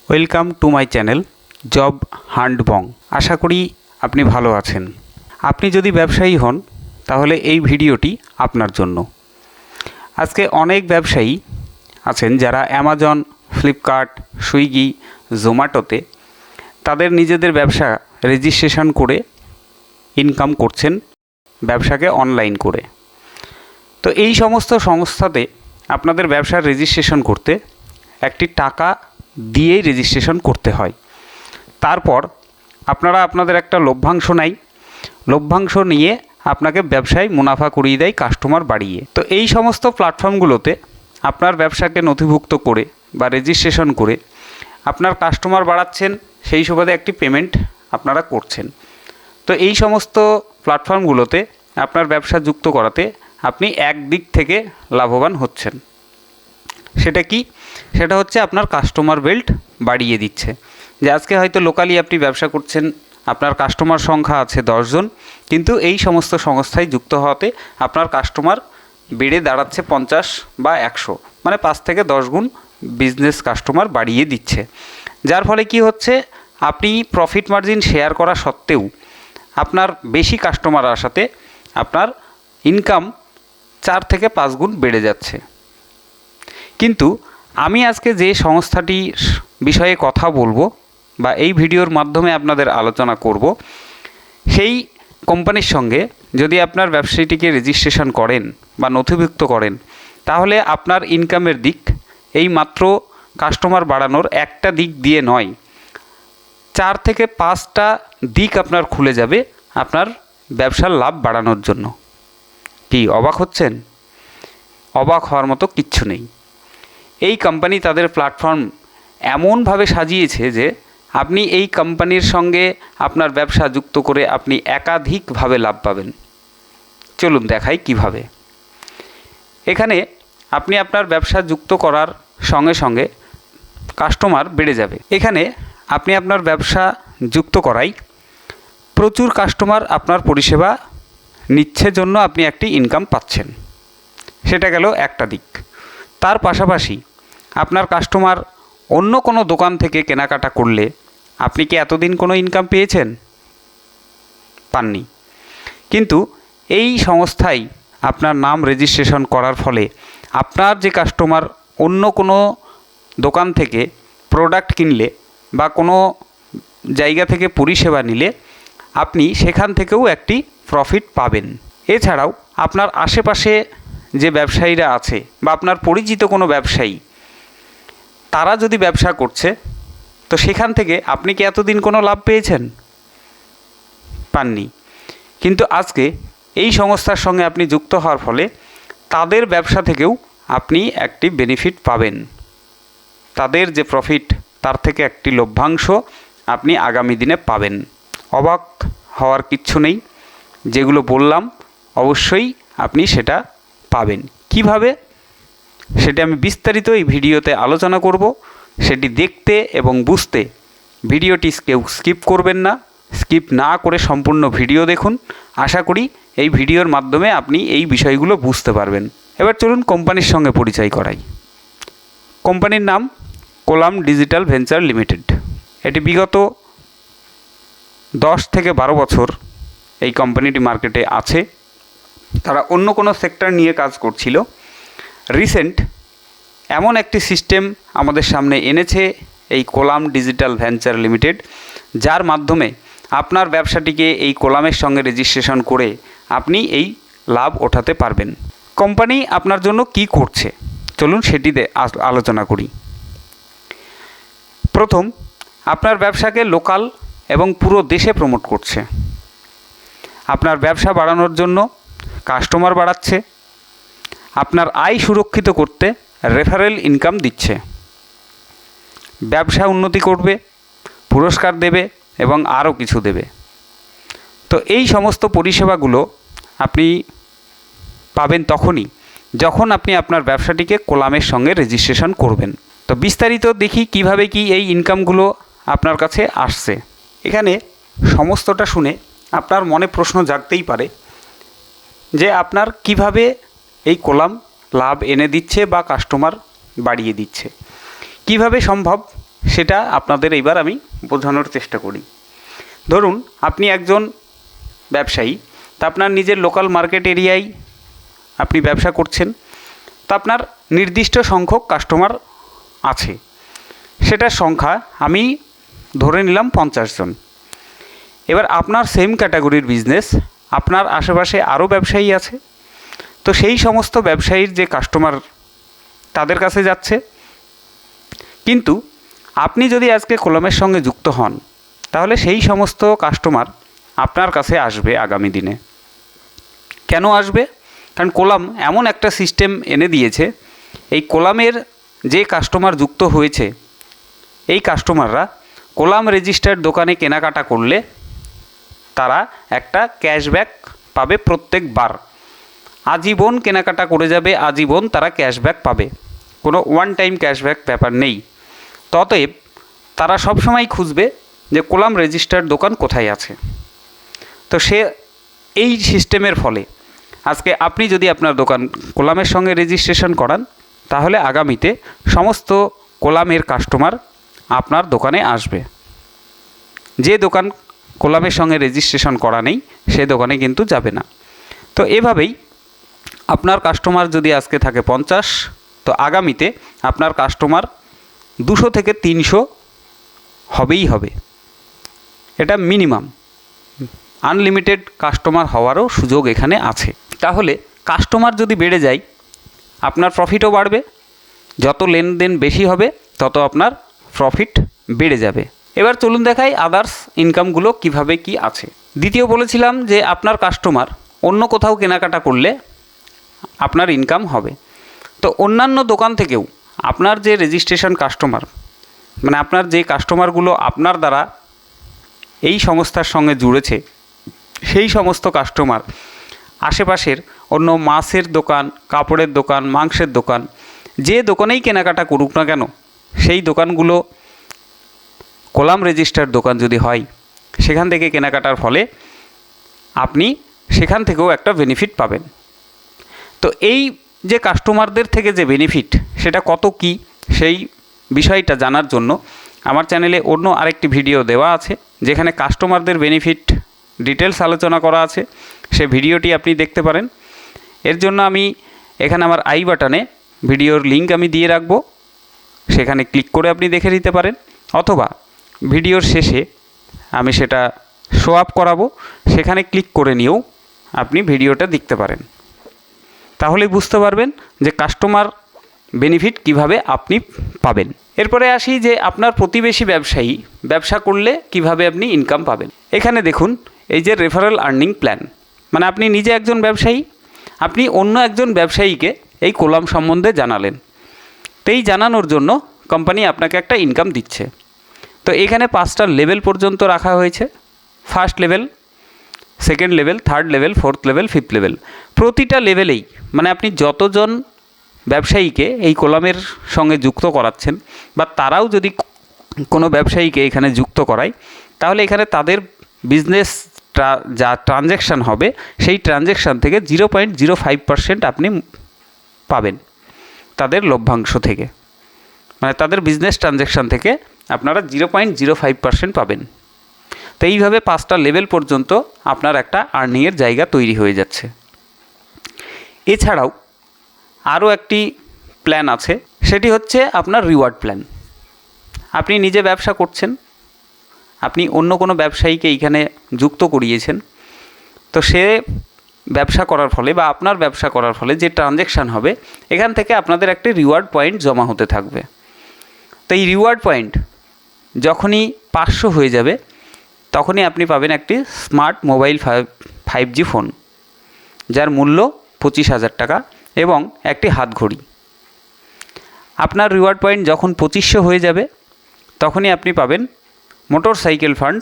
Welcome to my channel job hunt Bong. আশা করি আপনি ভালো আছেন। আপনি যদি ব্যবসায়ী হন তাহলে এই ভিডিওটি আপনার জন্য। আজকে অনেক ব্যবসায়ী আছেন যারা অ্যামাজন, ফ্লিপকার্ট, সুইগি, জোম্যাটোতে তাদের নিজেদের ব্যবসা রেজিস্ট্রেশন করে ইনকাম করছেন ব্যবসাকে অনলাইন করে। তো এই সমস্ত সংস্থাতে আপনাদের ব্যবসার রেজিস্ট্রেশন করতে একটি টাকা দিয়েই রেজিস্ট্রেশন করতে হয়। তারপর আপনারা আপনাদের একটা লভ্যাংশ নেয়, লভ্যাংশ নিয়ে আপনাকে ব্যবসায় মুনাফা করিয়ে দেয় কাস্টমার বাড়িয়ে। তো এই সমস্ত প্ল্যাটফর্মগুলোতে আপনার ব্যবসাকে নথিভুক্ত করে বা রেজিস্ট্রেশন করে আপনার কাস্টমার বাড়াচ্ছেন, সেই সুবাদে একটি পেমেন্ট আপনারা করছেন। তো এই সমস্ত প্ল্যাটফর্মগুলোতে আপনার ব্যবসা যুক্ত করাতে আপনি একদিক থেকে লাভবান হচ্ছেন। সেটা কি? সেটা হচ্ছে আপনার কাস্টমার বেল্ট বাড়িয়ে দিচ্ছে। যে আজকে হয়তো লোকালি আপনি ব্যবসা করছেন, আপনার কাস্টমার সংখ্যা আছে 10 জন, কিন্তু এই সমস্ত সংস্থায় যুক্ত হওয়াতে আপনার কাস্টমার বেড়ে দাঁড়াচ্ছে 50 বা 100, মানে 5 থেকে 10 গুণ বিজনেস কাস্টমার বাড়িয়ে দিচ্ছে। যার ফলে কি হচ্ছে, আপনি প্রফিট মার্জিন শেয়ার করা সত্ত্বেও আপনার বেশি কাস্টমার আসাতে আপনার ইনকাম 4 থেকে 5 গুণ বেড়ে যাচ্ছে। কিন্তু আমি আজকে যে সংস্থাটির বিষয়ে কথা বলবো বা এই ভিডিওর মাধ্যমে আপনাদের আলোচনা করব, সেই কোম্পানির সঙ্গে যদি আপনার ব্যবসাটিকে রেজিস্ট্রেশন করেন বা নথিভুক্ত করেন, তাহলে আপনার ইনকামের দিক এই মাত্র কাস্টমার বাড়ানোর একটা দিক দিয়ে নয়, 4 থেকে 5টা দিক আপনার খুলে যাবে আপনার ব্যবসার লাভ বাড়ানোর জন্য। কি অবাক হচ্ছেন? অবাক হওয়ার মতো কিচ্ছু নেই। এই কোম্পানি তাদের প্ল্যাটফর্ম এমনভাবে সাজিয়েছে যে আপনি এই কোম্পানির সঙ্গে আপনার ব্যবসা যুক্ত করে আপনি একাধিকভাবে লাভ পাবেন। চলুন দেখাই কিভাবে। এখানে আপনি আপনার ব্যবসা যুক্ত করার সঙ্গে সঙ্গে কাস্টমার বেড়ে যাবে। এখানে আপনি আপনার ব্যবসা যুক্ত করাই প্রচুর কাস্টমার আপনার পরিষেবা নিচ্ছে জন্য আপনি একটি ইনকাম পাচ্ছেন। সেটা গেল একটা দিক। তার পাশাপাশি আপনার কাস্টমার অন্য কোনো দোকান থেকে কেনাকাটা করলে আপনি কি এতদিন কোনো ইনকাম পেয়েছেন? পাননি। কিন্তু এই সংস্থায় আপনার নাম রেজিস্ট্রেশন করার ফলে আপনার যে কাস্টমার অন্য কোনো দোকান থেকে প্রোডাক্ট কিনলে বা কোনো জায়গা থেকে পরিষেবা নিলে আপনি সেখান থেকেও একটি প্রফিট পাবেন। এছাড়াও আপনার আশেপাশে যে ব্যবসায়ীরা আছে বা আপনার পরিচিত কোনো ব্যবসায়ী, তারা যদি ব্যবসা করছে, তো সেখান থেকে আপনি কি এতদিন কোনো লাভ পেয়েছেন? পাননি। কিন্তু আজকে এই সংস্থার সঙ্গে আপনি যুক্ত হওয়ার ফলে তাদের ব্যবসা থেকেও আপনি একটি বেনিফিট পাবেন। তাদের যে প্রফিট, তার থেকে একটি লভ্যাংশ আপনি আগামী দিনে পাবেন। অবাক হওয়ার কিচ্ছু নেই। যেগুলো বললাম অবশ্যই আপনি সেটা পাবেন। কিভাবে সেটা আমি বিস্তারিত এই ভিডিওতে আলোচনা করব। সেটি দেখতে এবং বুঝতে ভিডিওটি কেউ স্কিপ করবেন না। স্কিপ না করে সম্পূর্ণ ভিডিও দেখুন। আশা করি এই ভিডিওর মাধ্যমে আপনি এই বিষয়গুলো বুঝতে পারবেন। এবার চলুন কোম্পানির সঙ্গে পরিচয় করাই। কোম্পানির নাম কোলাম ডিজিটাল ভেঞ্চার লিমিটেড। এটি বিগত 10 থেকে 12 বছর এই কোম্পানিটি মার্কেটে আছে। তারা অন্য কোনো সেক্টর নিয়ে কাজ করছিল। রিসেন্ট এমন একটি সিস্টেম আমাদের সামনে এনেছে এই কোলাম ডিজিটাল ভেঞ্চার লিমিটেড, যার মাধ্যমে আপনার ব্যবসাটিকে এই কোলামের সঙ্গে রেজিস্ট্রেশন করে আপনি এই লাভ ওঠাতে পারবেন। কোম্পানি আপনার জন্য কি করছে চলুন সেটিতে আলোচনা করি। প্রথম, আপনার ব্যবসাকে লোকাল এবং পুরো দেশে প্রমোট করছে। আপনার ব্যবসা বাড়ানোর জন্য কাস্টমার বাড়াচ্ছে। আপনার আয় সুরক্ষিত করতে রেফারেল ইনকাম দিচ্ছে। ব্যবসা উন্নতি করবে, পুরস্কার দেবে এবং আরও কিছু দেবে। তো এই সমস্ত পরিষেবাগুলো আপনি পাবেন তখনই যখন আপনি আপনার ব্যবসাটিকে কোলামের সঙ্গে রেজিস্ট্রেশন করবেন। তো বিস্তারিত দেখি কিভাবে কি এই ইনকামগুলো আপনার কাছে আসছে। এখানে সমস্তটা শুনে আপনার মনে প্রশ্ন জাগতেই পারে যে আপনার কিভাবে এই কোলাম লাভ এনে দিচ্ছে বা কাস্টমার বাড়িয়ে দিচ্ছে। কিভাবে সম্ভব? সেটা আপনাদের এইবার আমি বোঝানোর চেষ্টা করি। ধরুন আপনি একজন ব্যবসায়ী, তা আপনার নিজের লোকাল মার্কেট এরিয়ায় আপনি ব্যবসা করছেন, তা আপনার নির্দিষ্ট সংখ্যক কাস্টমার আছে, সেটার সংখ্যা আমি ধরে নিলাম 50 জন। এবার আপনার সেম ক্যাটাগরির বিজনেস, আপনার আশেপাশে আরও ব্যবসায়ী আছে, তো সেই সমস্ত ব্যবসায়ীর যে কাস্টমার তাদের কাছে যাচ্ছে। কিন্তু আপনি যদি আজকে কোলামের সঙ্গে যুক্ত হন, তাহলে সেই সমস্ত কাস্টমার আপনার কাছে আসবে আগামী দিনে। কেন আসবে? কারণ কোলাম এমন একটা সিস্টেম এনে দিয়েছে, এই কোলামের যে কাস্টমার যুক্ত হয়েছে, এই কাস্টমাররা কোলাম রেজিস্টার্ড দোকানে কেনাকাটা করলে তারা একটা ক্যাশব্যাক পাবে প্রত্যেকবার। আজীবন কেনাকাটা করে যাবে, আজীবন তারা ক্যাশব্যাক পাবে, কোনো ওয়ান টাইম ক্যাশব্যাক ব্যাপার নেই। ততএব তারা সবসময় খুঁজবে যে কোলাম রেজিস্টার্ড দোকান কোথায় আছে। তো সে এই সিস্টেমের ফলে আজকে আপনি যদি আপনার দোকান কোলামের সঙ্গে রেজিস্ট্রেশন করান, তাহলে আগামীতে সমস্ত কোলামের কাস্টমার আপনার দোকানে আসবে। যে দোকান কোলামের সঙ্গে রেজিস্ট্রেশন করা নেই, সে দোকানে কিন্তু যাবে না। তো এভাবেই আপনার কাস্টমার যদি আজকে থাকে 50, তো আগামীতে আপনার কাস্টমার 200 থেকে 300 হবেই হবে। এটা মিনিমাম, আনলিমিটেড কাস্টমার হওয়ারও সুযোগ এখানে আছে। তাহলে কাস্টমার যদি বেড়ে যায়, আপনার প্রফিটও বাড়বে। যত লেনদেন বেশি হবে, তত আপনার প্রফিট বেড়ে যাবে। এবার চলুন দেখাই আদার্স ইনকামগুলো কিভাবে কি আছে। দ্বিতীয় বলেছিলাম যে আপনার কাস্টমার অন্য কোথাও কেনাকাটা করলে আপনার ইনকাম হবে। তো অন্যান্য দোকান থেকেও আপনার যে রেজিস্ট্রেশন কাস্টমার, মানে আপনার যে কাস্টমারগুলো আপনার দ্বারা এই সংস্থার সঙ্গে জুড়েছে, সেই সমস্ত কাস্টমার আশেপাশের অন্য মাছের দোকান, কাপড়ের দোকান, মাংসের দোকান, যে দোকানেই কেনাকাটা করুক না কেন, সেই দোকানগুলো কোলাম রেজিস্টার্ড দোকান যদি হয়, সেখান থেকে কেনাকাটার ফলে আপনি সেখান থেকেও একটা বেনিফিট পাবেন। তো এই যে কাস্টমারদের থেকে যে বেনিফিট, সেটা কত কি, সেই বিষয়টা জানার জন্য আমার চ্যানেলে অন্য আরেকটি ভিডিও দেওয়া আছে, যেখানে কাস্টমারদের বেনিফিট ডিটেলস আলোচনা করা আছে। সে ভিডিওটি আপনি দেখতে পারেন। এর জন্য আমি এখানে আমার আই বাটনে ভিডিওর লিঙ্ক আমি দিয়ে রাখবো, সেখানে ক্লিক করে আপনি দেখে নিতে পারেন, অথবা ভিডিওর শেষে আমি সেটা শো আপ করাবো, সেখানে ক্লিক করে নিয়েও আপনি ভিডিওটা দেখতে পারেন। তাহলেই বুঝতে পারবেন যে কাস্টমার বেনিফিট কিভাবে আপনি পাবেন। এরপরে আসি যে আপনার প্রতিবেশী ব্যবসায়ী ব্যবসা করলে কিভাবে আপনি ইনকাম পাবেন। এখানে দেখুন এই যে রেফারেল আর্নিং প্ল্যান, মানে আপনি নিজে একজন ব্যবসায়ী, আপনি অন্য একজন ব্যবসায়ীকে এই কোলাম সম্বন্ধে জানালেন। তো এই জানানোর জন্য কোম্পানি আপনাকে একটা ইনকাম দিচ্ছে। তো এখানে 5টা লেভেল পর্যন্ত রাখা হয়েছে। First level, second level, third level, fourth level, fifth level. প্রতিটা লেভেলেই মানে আপনি যতজন ব্যবসায়ীকে এই কোলামের সঙ্গে যুক্ত করাচ্ছেন, বা তারাও যদি কোনো ব্যবসায়ীকে এখানে যুক্ত করায়, তাহলে এখানে তাদের বিজনেস যা ট্রানজ্যাকশান হবে, সেই ট্রানজ্যাকশান থেকে 0.05% আপনি পাবেন তাদের লভ্যাংশ থেকে, মানে তাদের বিজনেস ট্রানজ্যাকশান থেকে আপনারা 0.05% পাবেন। তো এইভাবে 5টা লেভেল পর্যন্ত আপনার একটা আর্নিংয়ের জায়গা তৈরি হয়ে যাচ্ছে। এছাড়াও আরও একটি প্ল্যান আছে, সেটি হচ্ছে আপনার রিওয়ার্ড প্ল্যান। আপনি নিজে ব্যবসা করছেন, আপনি অন্য কোনো ব্যবসায়ীকে এইখানে যুক্ত করিয়েছেন, তো সে ব্যবসা করার ফলে বা আপনার ব্যবসা করার ফলে যে ট্রানজ্যাকশান হবে, এখান থেকে আপনাদের একটি রিওয়ার্ড পয়েন্ট জমা হতে থাকবে। তো এই রিওয়ার্ড পয়েন্ট যখনই 500 হয়ে যাবে, তখনই আপনি পাবেন একটি স্মার্ট মোবাইল 5G ফোন, যার মূল্য 25,000 টাকা, এবং একটি হাত ঘড়ি। আপনার রিওয়ার্ড পয়েন্ট যখন 2500 হয়ে যাবে, তখনই আপনি পাবেন মোটর সাইকেল ফান্ড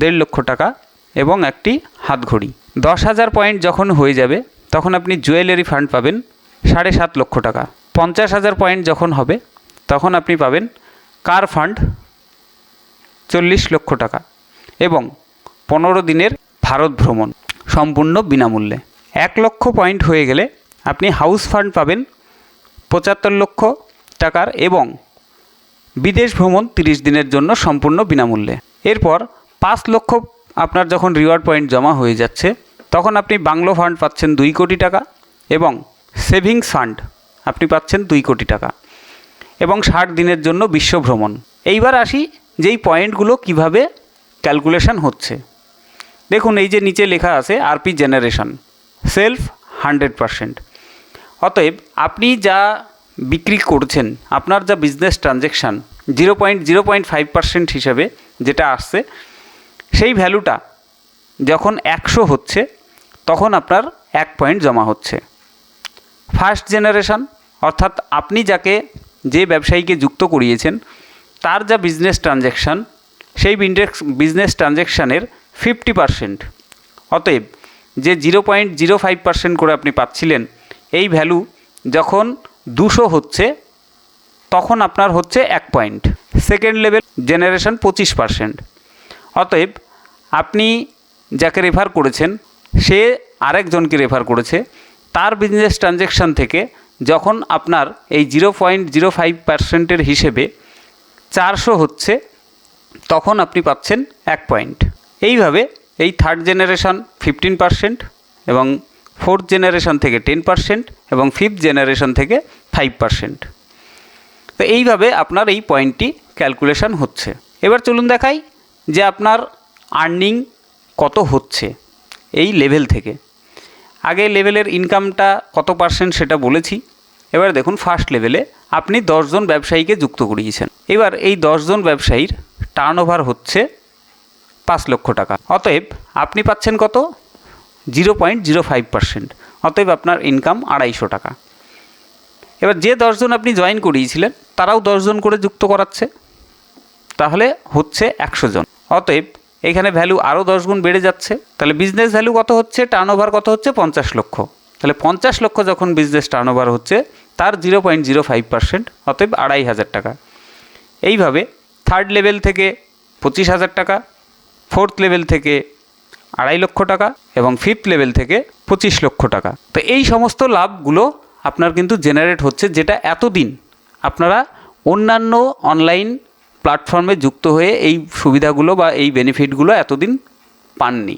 1.5 লক্ষ টাকা এবং একটি হাত ঘড়ি। 10,000 পয়েন্ট যখন হয়ে যাবে, তখন আপনি জুয়েলারি ফান্ড পাবেন 7.5 লক্ষ টাকা। 50,000 পয়েন্ট যখন হবে, তখন আপনি পাবেন কার ফান্ড 40 লক্ষ টাকা এবং 15 দিনের ভারত ভ্রমণ সম্পূর্ণ বিনামূল্যে। 1 লক্ষ পয়েন্ট হয়ে গেলে আপনি হাউস ফান্ড পাবেন 75 লক্ষ টাকার এবং বিদেশ ভ্রমণ 30 দিনের জন্য সম্পূর্ণ বিনামূল্যে। এরপর 5 লক্ষ আপনার যখন রিওয়ার্ড পয়েন্ট জমা হয়ে যাচ্ছে তখন আপনি বাংলো ফান্ড পাচ্ছেন 2 কোটি টাকা এবং সেভিংস ফান্ড আপনি পাচ্ছেন 2 কোটি টাকা এবং 60 দিনের জন্য বিশ্ব ভ্রমণ। এইবার আসি যেই পয়েন্টগুলো কিভাবে ক্যালকুলেশন হচ্ছে। দেখুন এই যে নিচে লেখা আছে আরপি জেনারেশন সেলফ 100%। অতএব আপনি যা বিক্রি করছেন, আপনার যা বিজনেস ট্রানজ্যাকশান 0.05% হিসাবে যেটা আসছে, সেই ভ্যালুটা যখন 100 হচ্ছে তখন আপনার 1 পয়েন্ট জমা হচ্ছে। ফার্স্ট জেনারেশন অর্থাৎ আপনি যে ব্যবসায়ীকে যুক্ত করিয়েছেন তার যা বিজনেস ট্রানজ্যাকশান, সেই বিজনেস ট্রানজ্যাকশানের 50%। অতএব যে 0.05% করে আপনি পাচ্ছিলেন, এই ভ্যালু যখন 200 হচ্ছে তখন আপনার হচ্ছে 1 পয়েন্ট। Second level generation 25%। অতএব আপনি যাকে রেফার করেছেন সে আরেকজনকে রেফার করেছে, তার বিজনেস ট্রানজ্যাকশান থেকে যখন আপনার এই 0.05%-এর হিসেবে 400 হচ্ছে তখন আপনি পাচ্ছেন 1 পয়েন্ট। এইভাবে এই থার্ড জেনারেশন 15% এবং ফোর্থ জেনারেশন থেকে 10% এবং ফিফথ জেনারেশন থেকে 5%। তো এইভাবে আপনার এই পয়েন্টটি ক্যালকুলেশন হচ্ছে। এবার চলুন দেখাই যে আপনার আর্নিং কত হচ্ছে এই লেভেল থেকে। আগে লেভেলের ইনকামটা কত পার্সেন্ট সেটা বলেছি। এবার দেখুন ফার্স্ট লেভেলে আপনি 10 জন ব্যবসায়ীকে যুক্ত করিয়েছেন। এবার এই 10 জন ব্যবসায়ীর টার্নওভার হচ্ছে 5 লক্ষ টাকা। অতএব আপনি পাচ্ছেন কত? 0.05%। অতএব আপনার ইনকাম 250 টাকা। এবার যে 10 জন আপনি জয়েন করিয়েছিলেন তারাও 10 জন করে যুক্ত করাচ্ছে, তাহলে হচ্ছে 100 জন। অতএব এখানে ভ্যালু আরও 10 গুণ বেড়ে যাচ্ছে। তাহলে বিজনেস ভ্যালু কত হচ্ছে? টার্নওভার কত হচ্ছে? 50 লক্ষ। তাহলে 50 লক্ষ যখন বিজনেস টার্নওভার হচ্ছে তার 0.05%, অতএব 2500 টাকা। এইভাবে থার্ড লেভেল থেকে 25,000 টাকা, ফোর্থ লেভেল থেকে 2.5 লক্ষ টাকা এবং ফিফথ লেভেল থেকে 25 লক্ষ টাকা। তো এই সমস্ত লাভগুলো আপনার কিন্তু জেনারেট হচ্ছে, যেটা এতদিন আপনারা অন্যান্য অনলাইন প্ল্যাটফর্মে যুক্ত হয়ে এই সুবিধাগুলো বা এই বেনিফিটগুলো এতদিন পাননি,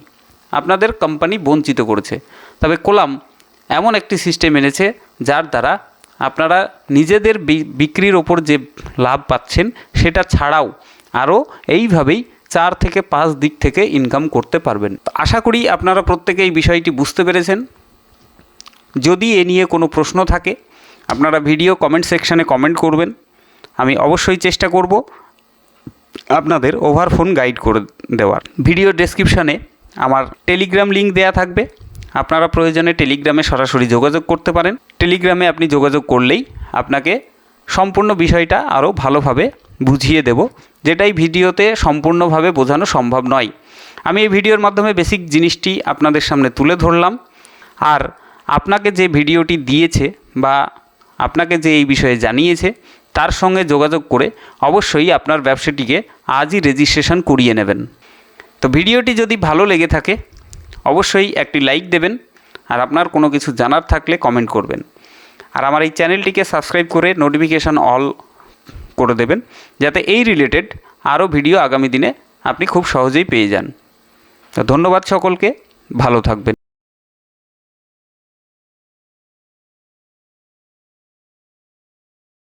আপনাদের কোম্পানি বঞ্চিত করেছে। তবে কোলাম এমন একটি সিস্টেম এনেছে যার দ্বারা আপনারা নিজেদের বিক্রির ওপর যে লাভ পাচ্ছেন সেটা ছাড়াও আরও এইভাবেই 4 থেকে 5 দিক থেকে ইনকাম করতে পারবেন। আশা করি আপনারা প্রত্যেকে এই বিষয়টি বুঝতে পেরেছেন। যদি এ নিয়ে কোনো প্রশ্ন থাকে আপনারা ভিডিও কমেন্ট সেকশানে কমেন্ট করবেন। আমি অবশ্যই চেষ্টা করব আপনাদের ওভার ফোন গাইড করে দেওয়ার। ভিডিও ডেসক্রিপশানে আমার টেলিগ্রাম লিঙ্ক দেওয়া থাকবে, আপনারা প্রয়োজনে টেলিগ্রামে সরাসরি যোগাযোগ করতে পারেন। টেলিগ্রামে আপনি যোগাযোগ করলেই আপনাকে সম্পূর্ণ বিষয়টা আরও ভালোভাবে বুঝিয়ে দেব, যেটাই ভিডিওতে সম্পূর্ণভাবে বোঝানো সম্ভব নয়। আমি এই ভিডিওর মাধ্যমে বেসিক জিনিসটি আপনাদের সামনে তুলে ধরলাম। আর আপনাকে যে ভিডিওটি দিয়েছে বা আপনাকে যে এই বিষয়ে জানিয়েছে তার সঙ্গে যোগাযোগ করে অবশ্যই আপনার ব্যবসাটিকে আজই রেজিস্ট্রেশন করিয়ে নেবেন। তো ভিডিওটি যদি ভালো লেগে থাকে অবশ্যই একটি লাইক দেবেন, আর আপনার কোনো কিছু জানার থাকলে কমেন্ট করবেন। আর আমার এই চ্যানেলটিকে সাবস্ক্রাইব করে নোটিফিকেশান অল করে দেবেন, যাতে এই রিলেটেড আরও ভিডিও আগামী দিনে আপনি খুব সহজেই পেয়ে যান। তো ধন্যবাদ সকলকে, ভালো থাকবেন।